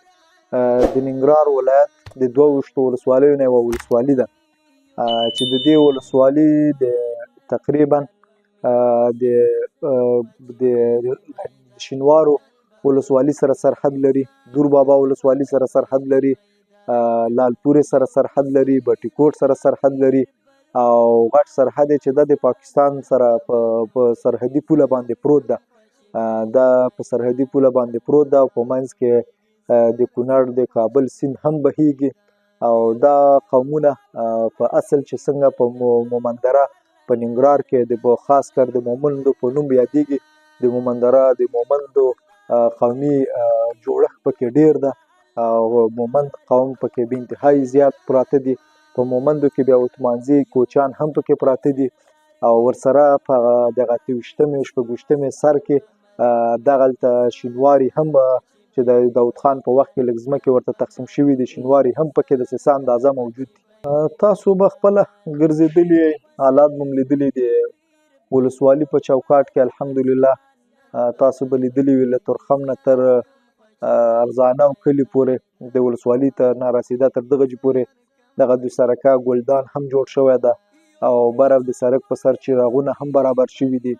د ننګرهار ولایت د 22 ولسوالیو نه یوه ولسوالي ده چې د دې ولسوالي د تقریبا د شینوارو ولسوالي سره سرحد لري دور بابا ولسوالي سره سرحد لري لالپورې سره سرحد لري بټي کوټ سره سرحد لري او غټ سرحد چې د پاکستان سره په سرحدي پوله باندې پروت ده دا په سرحدي پوله باندې پروت ده په منځ کې د کونړ د کابل سیند هم بهیږي او دا قومونه په اصل چې څنګه په مومندره په ننګرهار کې د خاص کر د مومندو په نوم یادیږي د مومندره د مومندو قومي جوړښت پکې ډیر ده او مومند قوم پکې به انتهایی زیات پراته دي په مومندو کې بیا اتمانځي کوچان هم پکې پراته دي او ورسره په دغه 23 شپږویشتمې سر کې دغلته شینواري هم چې د داود خان په وخت کې لږ ځمکې ورته تقسیم شوي دي شینواري هم پکې د څه اندازه موجود دي تاسو به خپله ګرځېدلي حالات به م لیدلي دي ولسوالي په چوکاټ کې الحمدلله تاسو به لیدلي وي له ترخم نه تر ارزانه او کلي پورې د ولسوالي ته نه رسېده تر دغه جې پورې دغه د سرکه ګلدان هم جوړ شوی ده او بره د سرک په سر چراغونه هم برابر شوي دي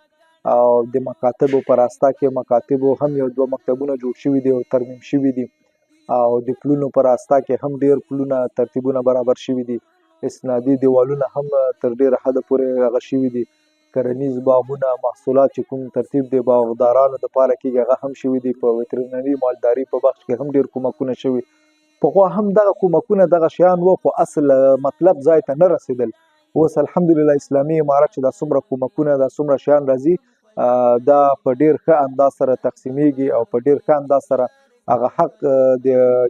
او د مکاتبو په راسته کې مکاتبو هم یو دوه مکتبونه جوړ شوي دي او ترمیم شوي دي او د پلونو په راسته کې هم ډېر پلونه ترتیبونه برابر شوي دي اسنادي دیوالونه هم تر ډېره حده پورې هغه شوي دي کرنیز باغونه محصولات چې کوم ترتیب د باغدارانو دپاره کېږي هغه هم شوي دي په وترنري مالداري په بخش کې هم ډېر کومکونه شوي پخوا هم دغه کومکونه دغه شیان وو خو اصل مطلب ځای ته نه رسېدل اوس الحمدلله اسلامي امارت چې دا څومره کومکونه دا څومره شیان راځي دا په ډېر ښه انداز سره تقسیمیږي او په ډېر ښه انداز سره هغه حق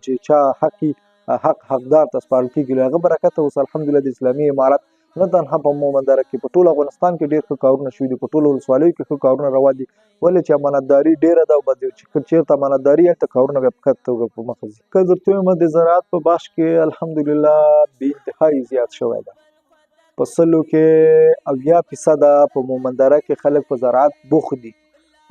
چې چا حق حقدار ته سپارل کېږي له هغه برکته اوس الحمدلله د اسلامي امارت نه تنها په مومندره کې په ټول افغانستان کې ډېر ښه کارونه شوي دي، په ټولو ولسوالیو کې ښه کارونه روان دي، ولې چې امانتداري ډېره ده او بس چې چېرته امانتداري هلته کارونه بیا په ښه توګه په مخه ځي. که درته ووایم د زراعت په بخش کې الحمدلله بې انتهایي زیات شوی ده. په 100 کې 80% په مومندره کې خلک په زراعت بوخت دي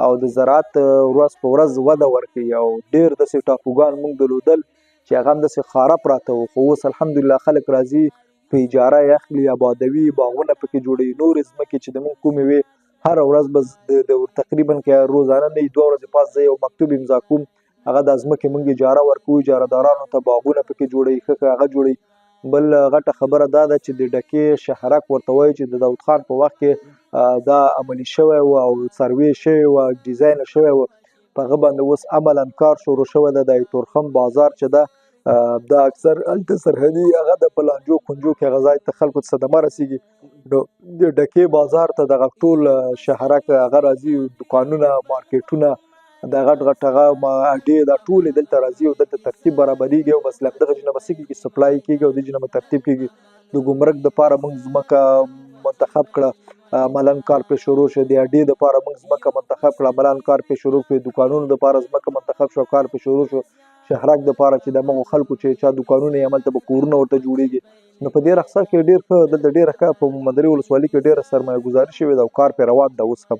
او د زراعت ورځ په ورځ وده ورکوي او ډېر داسې ټاپوګان موږ درلودل چې هغه هم داسې خاره پراته وو، خو اوس الحمدلله خلک راځي په اجاره یې اخلي، آبادوي، باغونه پکې جوړوي، نورې ځمکې چې د موږ کومې وې هره ورځ بس د تقریبا کې روزانه نه 2 ورځې پاس زه یو مکتوب امضا کوم، هغه د ځمکې موږ اجاره ورکوو، اجارهدارانو ته باغونه پکې جوړوي، ښه هغه جوړوي. بل غټه خبره دا ده چې د ډکې شهرک ورته وایي چې د داود خان په وخت کې دا عملي شوی و او سروې شوی و، ډیزاین شوی و، په هغه باندې اوس عملاً کار شروع شوی ده. د تورخم بازار چې ده دا اکثر هلته سرحدي هغه د په لانجو کنجو کې هغه ځای ته خلکو ته صدمه رسېږي، نو د ډکې بازار ته دغه ټول شهرک هغه راځي، دوکانونه، مارکیټونه، دا غټ غټ هغه اډې دا ټولې دلته راځي او دلته ترتیب برابرېږي او بس له همدغه ځای نه به څه کېږي سپلای کېږي او دې ځای نه به ترتیب کېږي. د ګمرک دپاره موږ ځمکه منتخب کړه، عملاً کار پرې شروع شو، د اډې دپاره موږ ځمکه منتخب کړه، عملاً کار پرې شروع کړو، دکانونو دپاره ځمکه منتخب شو، کار پرې شروع شو، شهرک دپاره چې د مغو خلکو چې چا دکانونه یې هملته به کورونه ورته جوړېږي. نو په دې رخصت کې ډېر ښه دلته ډېره ښه په مومندرې ولسوالي کې ډېره سرمایه ګزاري شوې ده او کار پرې روان ده اوس هم.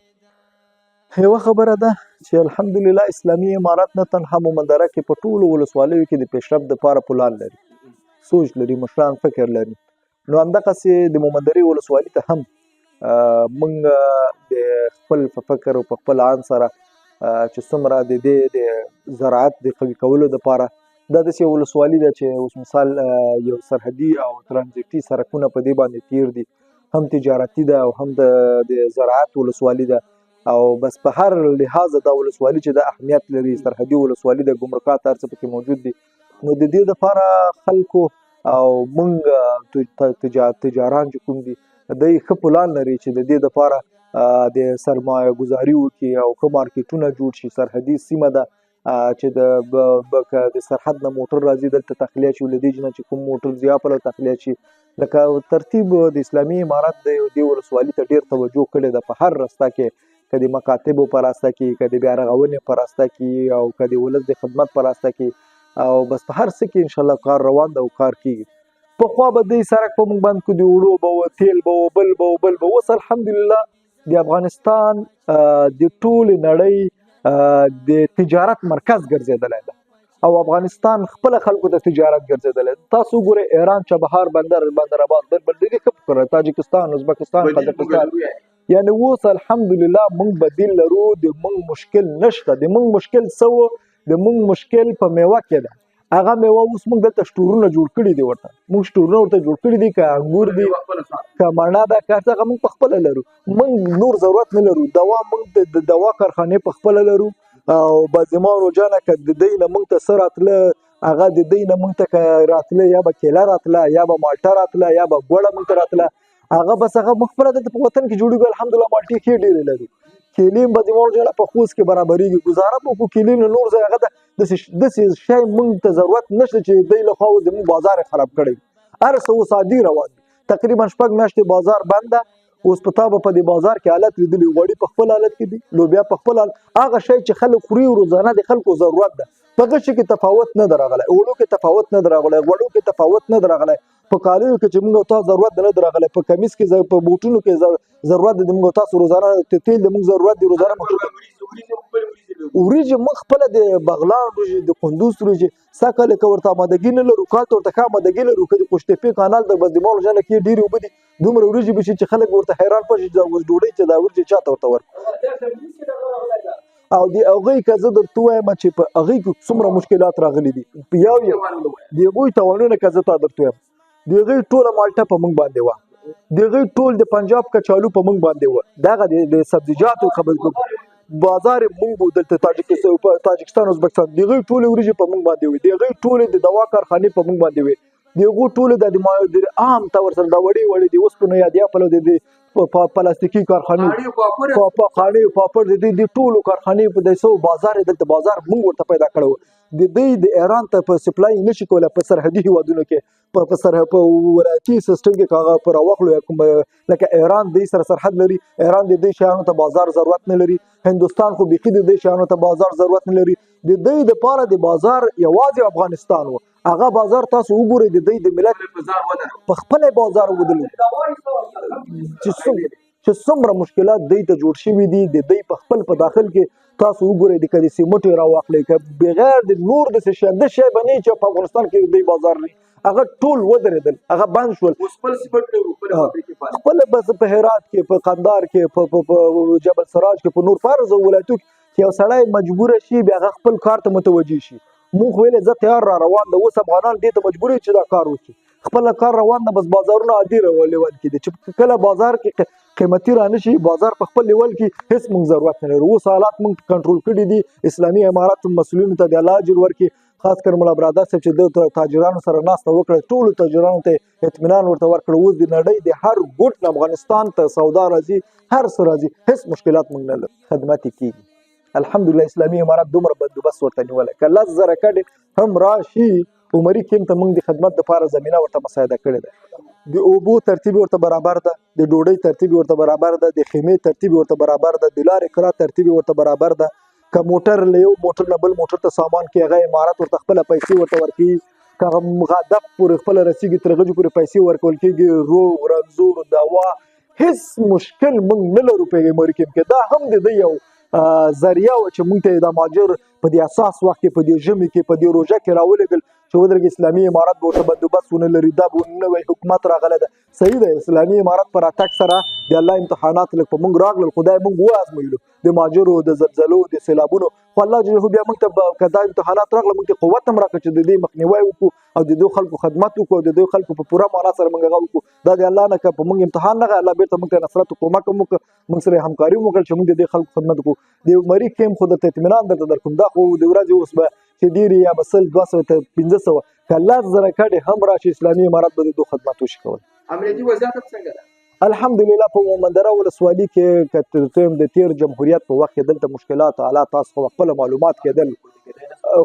یوه خبره ده چې الحمدلله اسلامي امارت نه تنها مومندره کې په ټولو ولسوالیو کې د پیشرفت دپاره پلان لري، سوچ لري، مشران فکر لري. نو همدغسې د مومندرې ولسوالي ته هم موږ د خپل په فکر او په خپل آن سره چې څومره د دې د زراعت د قوي کولو دپاره دا داسې ولسوالي ده چې اوس مثال یو سرحدي او ترانزیټي سرکونه په دې باندې تیر دي، هم تجارتي ده او هم د زراعت ولسوالي ده او بس په هر لحاظ دا ولسوالي چې د اهمیت لري، سرحدي ولسوالي د ګمرکات هر څه پکې موجود دي. نو د دې دپاره خلکو او موږ تجاران چې کوم دي دوی ښه پلان لري چې د دې دپاره د سرمایه ګزاري وکړي او ښه مارکیټونه جوړ شي. سرحدي سیمه ده چې د سرحد نه موټر راځي دلته تخلیه شي، له دې ځای نه چې کوم موټر ځي هلته تخلیه شي. لکه ترتیب د اسلامي امارت د دې ولسوالي ته ډېر توجه کړې ده، په هر رسته کې که د مکاتبو په راسته کې، که د بیا رغونې په راسته کې او که د ولس د خدمت په راسته کې او بس په هر څه کې انشاءالله کار روان ده او کار کېږي. پخوا به دی سرک په موږ باندې د اوړو به و، تیل به و، بل به و، بل به. اوس الحمدلله د افغانستان د ټولې نړۍ د تجارت مرکز ګرځېدلی ده او افغانستان خپله خلکو ته تجارت ګرځېدلی ده. تاسو وګورئ ایران، چابهار، بندر آباد، بل ډېرې ښه فکر، تاجکستان، ازبکستان، قزاقستان، یعنې اوس الحمدلله موږ بدیل لرو، د موږ مشکل نشته. د موږ مشکل څه و؟ د موږ مشکل په میوه کې ده. هغه میوه اوس موږ دلته سټورونه جوړ کړي دي، ورته موږ سټورونه ورته جوړ کړي دي، که انګور دي، که مڼه ده، که هغه موږ په خپله لرو. موږ نور ضرورت نه لرو. دوا موږ د دوا کارخانې په خپله لرو او بازمانو جانه که د دوی نه موږ ته څه راتله، هغه د دوی نه موږ ته که راتله یا به کیله راتله یا به مالټه راتله یا به ګوړه موږ ته راتله، هغه بس هغه موږ خپله دلته په وطن کې جوړېږو. الحمدلله مالټې ښې ډېرې لرو، کیلې هم بازمانو جانه په خوست کې برابرېږي، ګزاره به وکړو. کیلې نه نور ځای هغه داسې شی موږ ته ضرورت نشته چې دوی له خوا زموږ بازار یې خراب کړی. هر څه اوس عادي روان دي. تقریبا 6 میاشتې بازار بند ده. اوس په تا به په دې بازار کې حالت لیدلي، غوړي په خپل حالت کې دي، لوبیا په خپل حالت، هغه شی چې خلک خوري روزانه د خلکو ضرورت ده. په هغه شي کې تفاوت نه ده راغلی، اوړو کې تفاوت نه ده راغلی، غوړو کې تفاوت نه ده راغلی، په کالیو کې چې موږ او تاسو ضرورت نه ده راغلی، په کمیس کې، په بوټونو کې ضرورت دی، موږ او تاسو روزانه تیل د موږ ضرورت دی روزانه موټر وریجې موږ خپله د بغلان وریجې، د کندوز وریجې سږ کال که ورته آمادګي نه لرو، کال ته ورته ښه آمادګي لرو، که د قوشتېپې کانال د بزدمانو جانه کې ډېرې اوبه دي، دومره وریجې به شي چې خلک ورته حیران پشي چې دا ډوډۍ چې دا وریجې چا ته ورته ورکړو. او د هغوی که زه درته ووایم چې په هغوی کې څومره مشکلات راغلي دي، یو د هغوی تاوانونه که زه تا درته ووایم، د هغوی ټوله مالټه په موږ باندې وه، د هغوی ټول د پنجاب کچالو په موږ باندې وه، دغه د سبزیجاتو خبرې بازار موږ دلته تاجکستان، ازبکستان، د هغوی ټولې وریجې په موږ باندې وې، د هغوی ټولې د دوا کارخانې په موږ باندې وې، د هغو ټولې د عام طور سره د وړې د اوسپنو یا د اپلو د پلاستیکي کارخانې، خانې، پاپړ، د ټولو کارخانې په دې سو بازار دلته بازار موږ ورته پیدا کړی و. د دوی د ایران ته په سپلای نشي کولی په سرحدي هیوادونو کې په ولایتي سیستم کې که هغه په راواخلو یا کوم لکه ایران دوی سره سرحد لري، ایران د دې شیانو ته بازار ضرورت نه لري، هندوستان خو بیخي د دې شیانو ته بازار ضرورت نه لري. د دوی دپاره د بازار یوازې افغانستان و. هغه بازار تاسو وګورئ د دوی د ملت په خپله بازار ودلو چې څومره مشکلات دوی ته جوړ شوي دي. د دوی په خپل په داخل کې تاسو وګورئ د که د سیمټو راواخلئ که بغیر د نور داسې شی د شی به نه چې په افغانستان کې د دوی بازار نه هغه ټول ودرېدل، هغه بند شول. خپله بس په هرات کې، په قندار کې، په جبل سراج کې، په نور فرض ولایتو کې یو سړی مجبوره شي بیا هغه خپل کار ته متوجه شي. موږ ویلې زه تیار را روان ده، اوس افغانان دې ته مجبور چې دا کار وکړي. خپله کار روان ده، بس بازارونه عادي لیول کې دي چې کله بازار کې قیمتي را نشي، بازار په خپل لیول کې هیڅ موږ ضرورت نه لرو. اوس حالات موږ کنټرول کړي دي. اسلامي امارات مسؤلینو ته د الله اجر ورکړي، خاص کر ملا براده صاحب چې د تاجرانو سره ناسته وکړه، ټولو تاجرانو ته اطمینان ورته ورکړ. اوس د نړۍ د هر ګوټ نه افغانستان ته سودا راځي، هر څه راځي، هیڅ مشکلات موږ نه لرو، خدمت یې کېږي. الحمدلله اسلامي امارات دومره بندوبست ورته نیولی که 10,000 کډې هم راشي عمري کیم ته موږ د خدمت دپاره زمینه ورته مساعده کړې ده. د اوبو ترتیب ورته برابر ده، د ډوډۍ ترتیب ورته برابر ده، د خیمې ترتیب ورته برابر ده، د لارې کرا ترتیب ورته برابر ده. که موټر له یو موټر نه بل موټر ته سامان کې هغه امارات ورته خپله پیسې ورته ورکوي. که هغه هدف پورې خپله رسېږي تر هغه پورې پیسې ورکول کېږي، روغ رنځور دوا هیڅ مشکل موږ نه لرو په عمري کیم کې. دا هم د دوی یو ذریعه وه چې موږ ته د مهاجر په دې اساس وخت کې په دې ژمي کې په دې روژه کې راولېږل چې ودرېږي اسلامي امارات به ورته بندوبست ونه لري. دا به نوی حکومت راغلی ده، صحیح ده. اسلامي امارات په راتګ سره د الله امتحانات لږ په موږ راغلل، خدای موږ وازمویلو د مهاجرو، د زلزلو، د سیلابونو. خو الله جل بیا موږ ته که دا امتحانات راغله موږ ته قوت هم راکړه چې د دې مخنیوی وکړو او د دې خلکو خدمت وکړو او د دې خلکو په پوره معنا سره موږ هغه وکړو. دا د الله نه که په موږ امتحان راغی، الله بېرته موږ ته نصرت او کومک هم وکړه، موږ سره همکاري هم وکړه چې موږ د دې خلکو خدمت وکړو. د عمري کیم خو درته اطمینان درته درکوم، دا خو د ورځې اوس به چې ډېرې یا به 100 200 ته 1500 که 10,000 کډې هم راشي اسلامي امارات به د دو خدمت وشي کولی. امنیتي وضعیت څنګه ده؟ الحمدلله په مومندره ولسوالي کې که تر د تیر جمهوریت په وخت کې دلته مشکلات حالات تاسو خو خپله معلومات کېدل،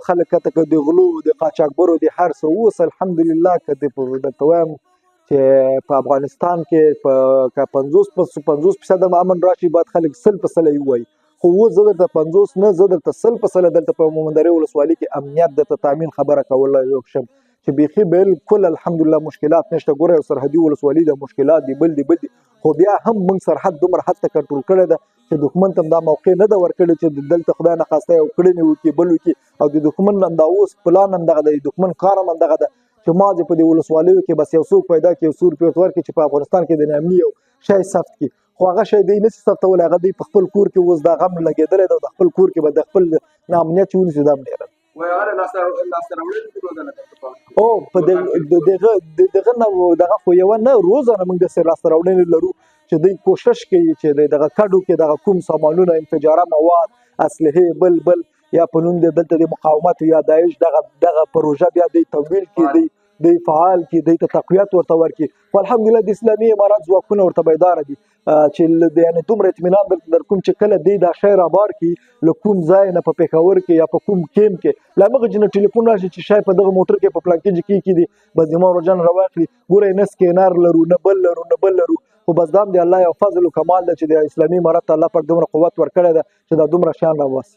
خلک کته که د غلو د قاچاقبرو د هر څه. اوس الحمدلله که درته وایم چې په افغانستان کې که 50% امن راشي باید خلک 100% یې ووایي. خو اوس زه درته 50 نه، زه درته 100% دلته په مومندرې ولسوالي کې امنیت درته تامین خبره کولی شم چې بیخي بالکل الحمدلله مشکلات نشته. ګوره یو سرحدي ولسوالي ده، مشکلات دي بل دي، خو بیا هم موږ سرحد دومره حد ته کنټرول کړی ده چې دښمن ته هم دا موقع نه ده ورکړې چې دلته خدای نخواسته یو کړنې وکړي بل وکړي. او د دښمن همدا اوس پلان همدغه ده، د دښمن کار هم همدغه ده چې ما دې په دې ولسوالیو کې بس یو څوک پیدا کړي، یو سور پیوت ورکړي چې په افغانستان کې د نامني یو شی ثبت کړي. خو هغه شی دی نشي ثبتولی، هغه دی په خپل کور کې اوس دا غم لګېدلی ده او د خپل کور کې به د خپل ناامنیت چې ونیسي دا هم ډېره او په دغه نه دغه خو یوه نه روزانه موږ داسې لاسته راوړنې لرو چې دوی کوشش کوي چې دغه کډو کې دغه کوم سامانونه انفجاره مواد اسلحې بل یا په نوم د دلته د مقاومت یا داعش دغه پروژه بیا دوی تمویل کړي، دوی فعال کړي، دوی ته تقویت ورته ورکړي. خو الحمدلله د اسلامي امارات ځواکونه ورته بیداره دي چې یعنې دومره اطمینان درته در کوم چې کله دوی دا شی رابار کړي له کوم ځای نه په پېښور کې یا په کوم کیم کې له همغه جنه ټلیفون راشي چې شی په دغه موټر کې په پلانکي جګي کې دي بس زما روجان راواخلي. ګوره نه سکینر لرو نه بل لرو، خو بس دا هم د الله یو فضل و کمال ده چې د اسلامي امارات ته الله پاک دومره قوت ورکړی ده چې دا دومره شیان راوباسي.